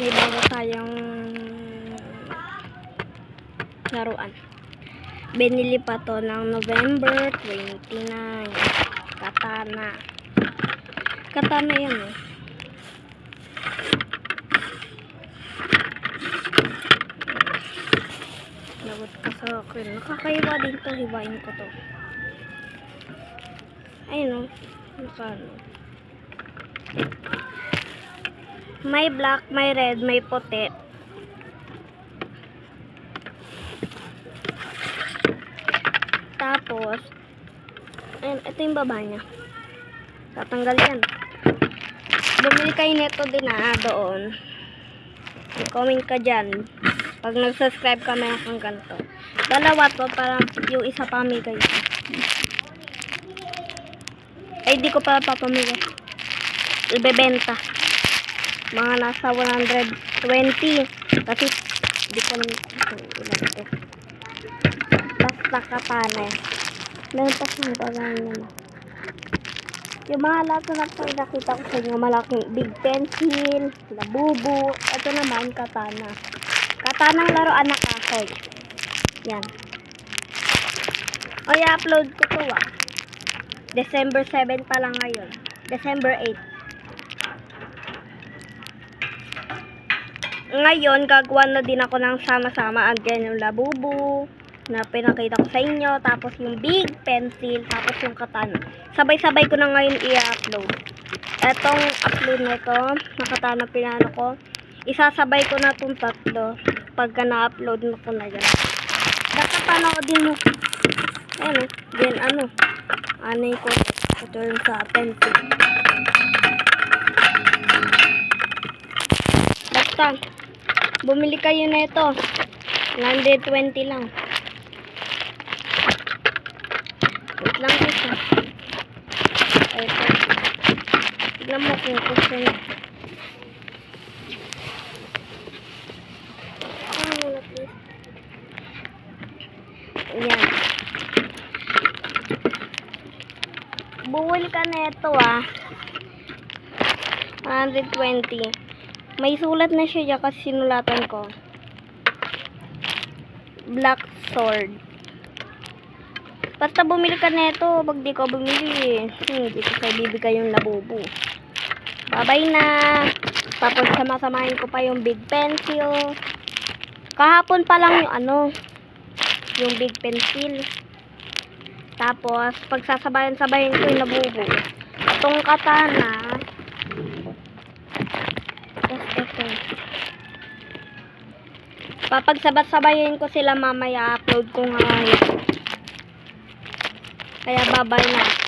may bago tayong laruan. Binili pa to ng November 29. Katana. Katana yan eh. Lagot ka sa akin. Nakakaiwa din to. Hiwain ko to. Ayun o. Nakano. May black, may red, may puti. Tapos, ayun, ito yung baba niya. Tatanggal yan. Bumili kayo nito din doon. I-comment ka dyan. Pag nag-subscribe ka may akong ganito. Dalawa to para yung isa pamigay. Ay, di ko pa papamigay. Ibebenta. Mga nasa 120. Kasi, di ko naman ilan ito. Basta katana. Meron pa siyang bagaan naman. Yung mga lato na po nakita ko sa inyo, malaking big pencil, labubo. Ito naman, katana. Katanang laruan na kahoy. Yan. O, i-upload ko to December 7 pa lang ngayon. December 8. Ngayon, gagawa na din ako ng sama-sama. Again, yung labubo na pinakita ko sa inyo. Tapos yung big pencil. Tapos yung katana. Sabay-sabay ko na ngayon i-upload. Etong upload na ito, nakatana pinano ko. Isasabay ko na itong tatlo. Pagka na-upload na ko na yan. Panoodin mo. Ayan then anay ko. Ito yung sa pencil. Basta, bumili kayo na ito. 120 lang. Wait lang ito. Ito. Tignan mo kung gusto nyo. Ayan. Buwil ka na ito 120. May sulat na siya dyan kasi sinulatan ko. Black sword. Basta bumili ka na ito. Pag di ko bumili, hindi ko kayo bibigay yung labubo. Bye-bye na. Tapos sama-samahin ko pa yung big pencil. Kahapon pa lang yung big pencil. Tapos, pagsasabayan-sabayan ko yung labubo. Itong katana. Tapos ito. Papagsabat-sabayan ko sila mamaya. Upload ko ngayon. Kaya bye-bye na.